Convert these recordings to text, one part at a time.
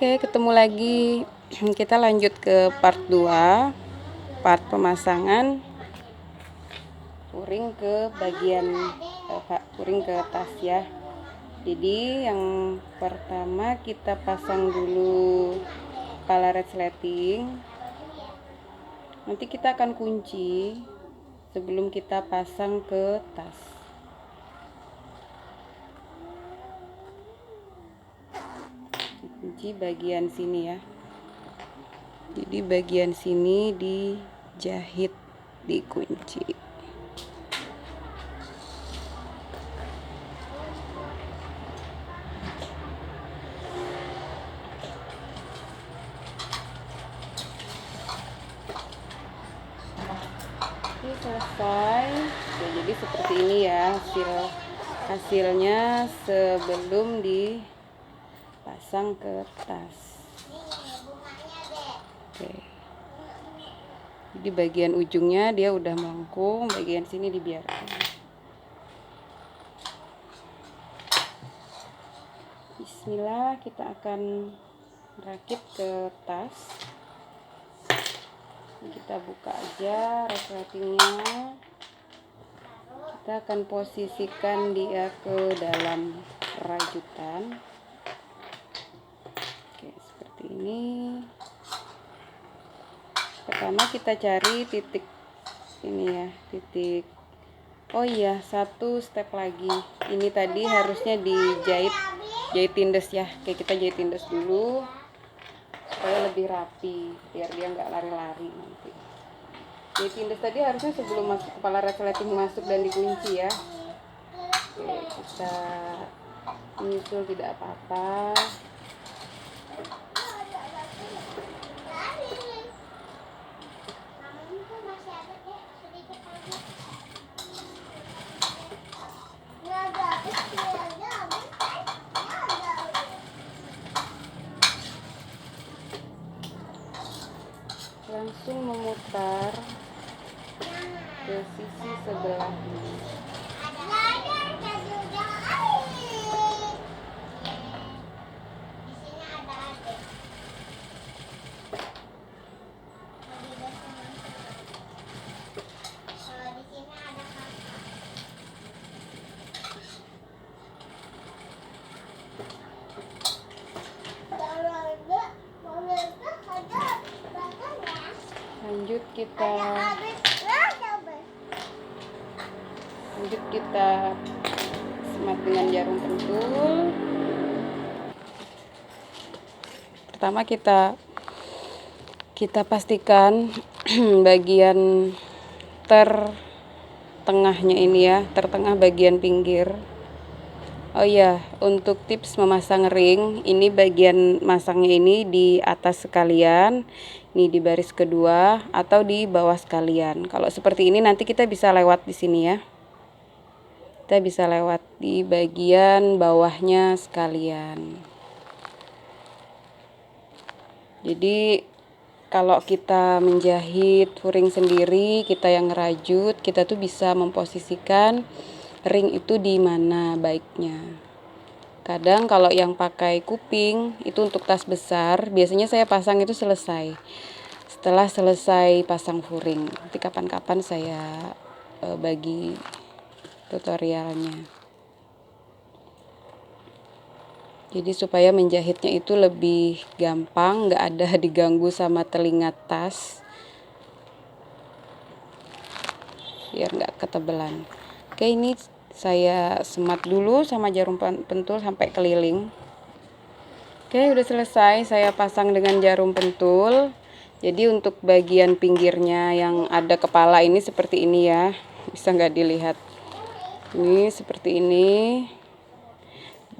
Oke, ketemu lagi. Kita lanjut ke part 2, part pemasangan puring ke bagian puring ke tas ya. Jadi yang pertama kita pasang dulu kepala resleting. Nanti kita akan kunci sebelum kita pasang ke tas. Kunci bagian sini ya. Jadi bagian sini dijahit, dikunci. Oke, selesai. Oke, jadi seperti ini ya hasilnya sebelum dipasang ke tas. Oke. Jadi bagian ujungnya dia udah melengkung, bagian sini dibiarkan. Bismillah, kita akan rakit ke tas. Kita buka aja resletingnya. Kita akan posisikan dia ke dalam rajutan. Oke, seperti ini. Pertama kita cari titik ini ya, titik. Oh iya, satu step lagi. Ini tadi harusnya jahit tindes ya. Oke, kita jahit tindes dulu supaya lebih rapi, biar dia nggak lari-lari nanti. Jahit tindes tadi harusnya sebelum masuk kepala resleting masuk dan dikunci ya. Oke, kita menyusul tidak apa-apa. Langsung memutar ke sisi sebelahnya. Lanjut kita semat dengan jarum pentul. Pertama kita pastikan bagian tertengahnya ini ya, tertengah bagian pinggir. Oh iya, untuk tips memasang ring, ini bagian masangnya ini di atas sekalian, ini di baris kedua atau di bawah sekalian. Kalau seperti ini nanti kita bisa lewat di sini ya. Kita bisa lewat di bagian bawahnya sekalian. Jadi kalau kita menjahit puring sendiri, kita yang ngerajut, kita tuh bisa memposisikan ring itu di mana baiknya. Kadang kalau yang pakai kuping itu untuk tas besar, biasanya saya pasang itu selesai. Setelah selesai pasang puring, nanti kapan-kapan saya bagi tutorialnya. Jadi supaya menjahitnya itu lebih gampang, nggak ada diganggu sama telinga tas, biar nggak ketebelan. Oke, ini saya semat dulu sama jarum pentul sampai keliling. Oke, udah selesai saya pasang dengan jarum pentul. Jadi untuk bagian pinggirnya yang ada kepala ini seperti ini ya, bisa nggak dilihat? Ini seperti ini.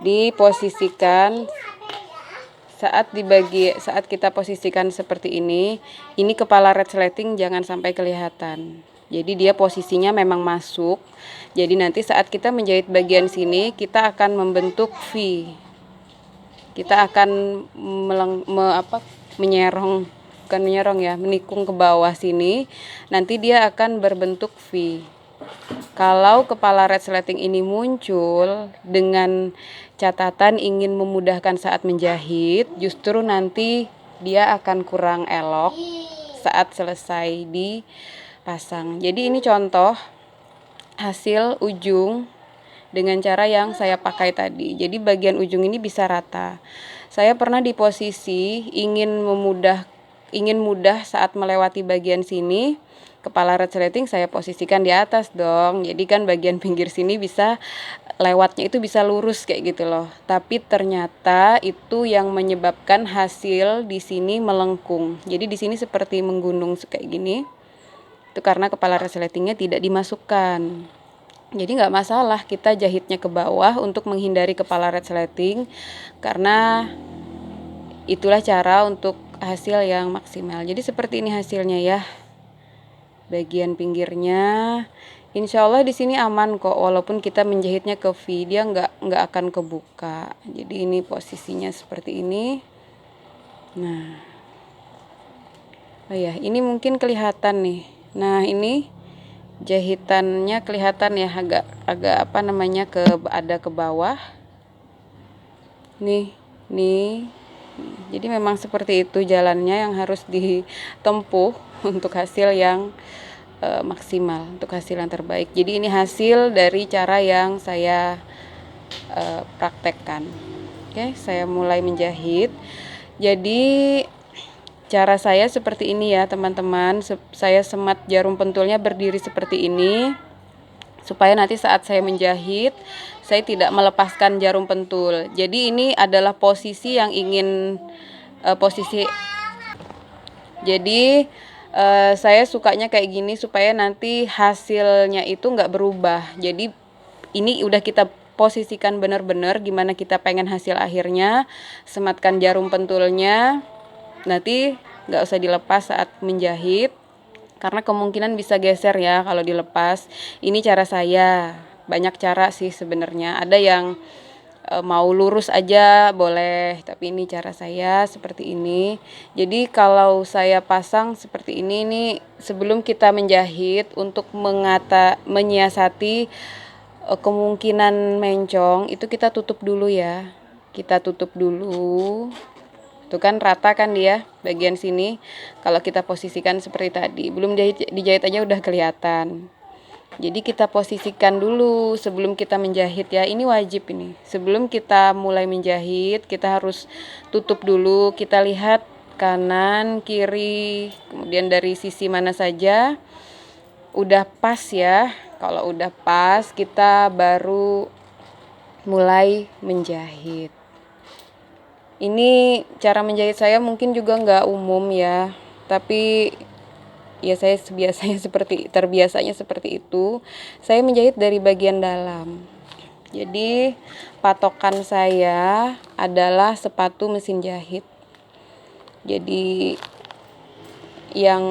Diposisikan saat kita posisikan seperti ini kepala resleting jangan sampai kelihatan. Jadi dia posisinya memang masuk. Jadi nanti saat kita menjahit bagian sini, kita akan membentuk V. Kita akan menikung ke bawah sini. Nanti dia akan berbentuk V. Kalau kepala resleting ini muncul dengan catatan ingin memudahkan saat menjahit, justru nanti dia akan kurang elok saat selesai dipasang. Jadi ini contoh hasil ujung dengan cara yang saya pakai tadi. Jadi bagian ujung ini bisa rata. Saya pernah di posisi ingin mudah saat melewati bagian sini, kepala resleting saya posisikan di atas dong. Jadi kan bagian pinggir sini bisa lewatnya itu bisa lurus kayak gitu loh. Tapi ternyata itu yang menyebabkan hasil di sini melengkung. Jadi di sini seperti menggunung kayak gini. Itu karena kepala resletingnya tidak dimasukkan. Jadi nggak masalah kita jahitnya ke bawah untuk menghindari kepala resleting, karena itulah cara untuk hasil yang maksimal. Jadi seperti ini hasilnya ya. Bagian pinggirnya, insya Allah di sini aman kok, walaupun kita menjahitnya ke V, dia nggak akan kebuka. Jadi ini posisinya seperti ini. Nah, oh ya, ini mungkin kelihatan nih. Nah ini jahitannya kelihatan ya, agak apa namanya ada ke bawah nih. Jadi memang seperti itu jalannya yang harus ditempuh untuk hasil yang maksimal, untuk hasil yang terbaik. Jadi ini hasil dari cara yang saya praktekkan. Oke, saya mulai menjahit. Jadi cara saya seperti ini ya teman-teman. Saya semat jarum pentulnya berdiri seperti ini, supaya nanti saat saya menjahit saya tidak melepaskan jarum pentul. Jadi ini adalah posisi yang ingin jadi saya sukanya kayak gini supaya nanti hasilnya itu nggak berubah. Jadi ini udah kita posisikan benar-benar gimana kita pengen hasil akhirnya. Sematkan jarum pentulnya, nanti nggak usah dilepas saat menjahit, karena kemungkinan bisa geser ya kalau dilepas. Ini cara saya, banyak cara sih sebenarnya. Ada yang mau lurus aja boleh, tapi ini cara saya seperti ini. Jadi kalau saya pasang seperti ini nih, sebelum kita menjahit, untuk menyiasati kemungkinan mencong, itu kita tutup dulu ya. Kita tutup dulu. Tuh kan rata kan dia bagian sini. Kalau kita posisikan seperti tadi, belum dijahit aja udah kelihatan. Jadi kita posisikan dulu sebelum kita menjahit ya. Ini wajib ini. Sebelum kita mulai menjahit, kita harus tutup dulu. Kita lihat kanan, kiri, kemudian dari sisi mana saja udah pas ya. Kalau udah pas, kita baru mulai menjahit. Ini cara menjahit saya mungkin juga nggak umum ya, tapi ya saya terbiasanya seperti itu. Saya menjahit dari bagian dalam. Jadi patokan saya adalah sepatu mesin jahit. Jadi yang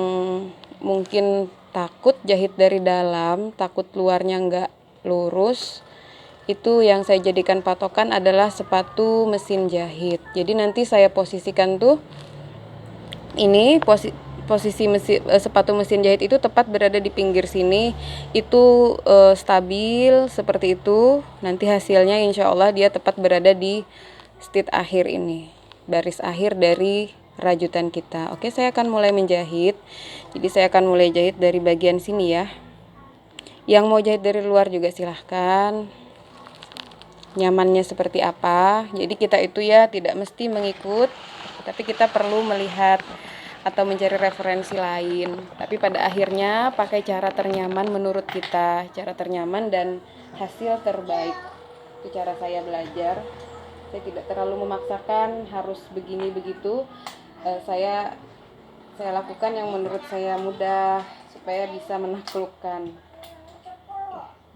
mungkin takut jahit dari dalam, takut luarnya nggak lurus, itu yang saya jadikan patokan adalah sepatu mesin jahit. Jadi nanti saya posisikan tuh ini posisi sepatu mesin jahit itu tepat berada di pinggir sini, itu stabil seperti itu. Nanti hasilnya insya Allah dia tepat berada di stit akhir ini, baris akhir dari rajutan kita. Oke, saya akan mulai menjahit. Jadi saya akan mulai jahit dari bagian sini ya. Yang mau jahit dari luar juga silahkan, nyamannya seperti apa. Jadi kita itu ya tidak mesti mengikut, tapi kita perlu melihat atau mencari referensi lain. Tapi pada akhirnya pakai cara ternyaman menurut kita, cara ternyaman dan hasil terbaik. Itu cara saya belajar. Saya tidak terlalu memaksakan harus begini begitu. Saya lakukan yang menurut saya mudah supaya bisa menaklukkan.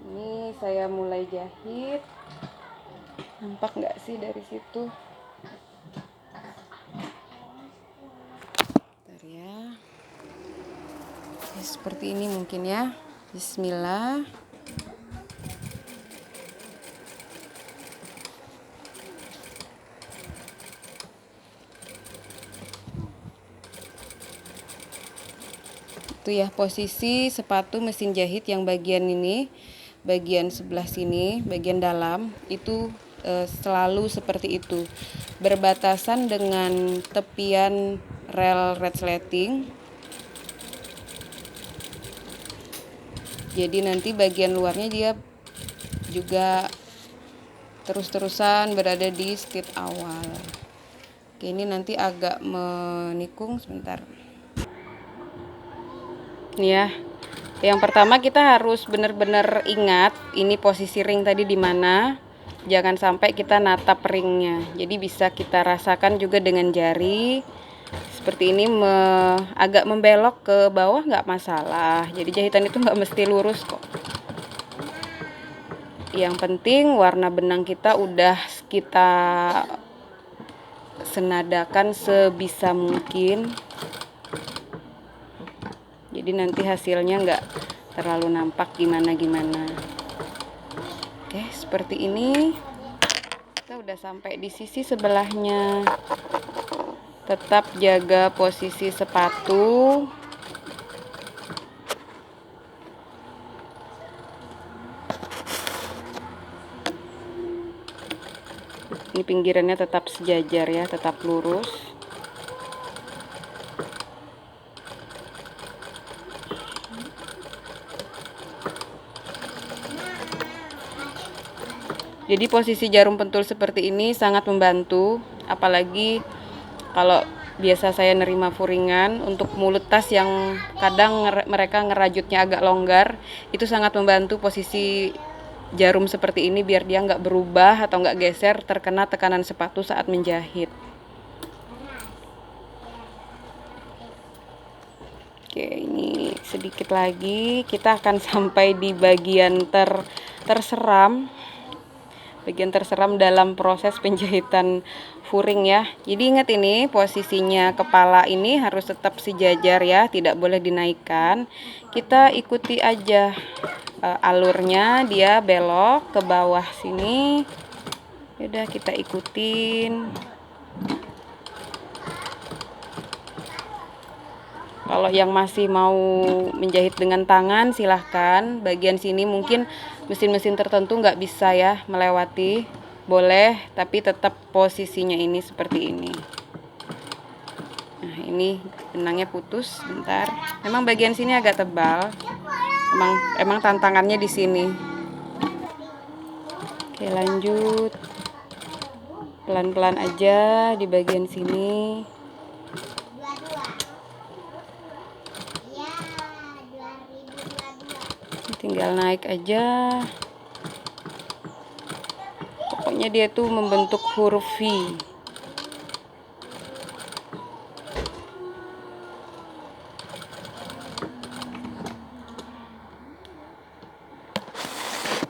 Ini saya mulai jahit. Nampak nggak sih dari situ? Bentar ya. Seperti ini mungkin ya. Bismillah. Itu ya posisi sepatu mesin jahit yang bagian ini, bagian sebelah sini, bagian dalam itu selalu seperti itu, berbatasan dengan tepian rel resleting. Jadi nanti bagian luarnya dia juga terus-terusan berada di stit awal. Oke, ini nanti agak menikung sebentar. Nih ya. Yang pertama kita harus benar-benar ingat ini posisi ring tadi di mana. Jangan sampai kita natap ringnya. Jadi bisa kita rasakan juga dengan jari. Seperti ini agak membelok ke bawah nggak masalah. Jadi jahitan itu nggak mesti lurus kok. Yang penting warna benang kita udah kita senadakan sebisa mungkin. Jadi nanti hasilnya nggak terlalu nampak gimana-gimana. Oke, seperti ini. Kita udah sampai di sisi sebelahnya. Tetap jaga posisi sepatu. Ini pinggirannya tetap sejajar ya, tetap lurus. Jadi posisi jarum pentul seperti ini sangat membantu, apalagi kalau biasa saya nerima furingan untuk mulut tas yang kadang mereka ngerajutnya agak longgar, itu sangat membantu posisi jarum seperti ini biar dia nggak berubah atau nggak geser terkena tekanan sepatu saat menjahit. Oke, ini sedikit lagi kita akan sampai di bagian terseram. Bagian terseram dalam proses penjahitan furing ya. Jadi ingat ini posisinya kepala ini harus tetap sejajar ya, tidak boleh dinaikkan. Kita ikuti aja alurnya, dia belok ke bawah sini. Udah kita ikutin. Kalau yang masih mau menjahit dengan tangan silahkan. Bagian sini mungkin mesin-mesin tertentu nggak bisa ya melewati. Boleh, tapi tetap posisinya ini seperti ini. Nah, ini benangnya putus bentar. Memang bagian sini agak tebal. Emang tantangannya di sini. Oke, lanjut. Pelan-pelan aja di bagian sini. Tinggal naik aja. Pokoknya dia tuh membentuk huruf V.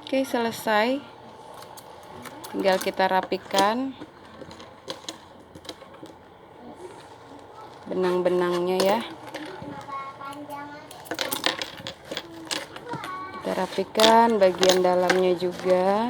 Oke, selesai. Tinggal kita rapikan benang-benangnya ya. Kita rapikan bagian dalamnya juga.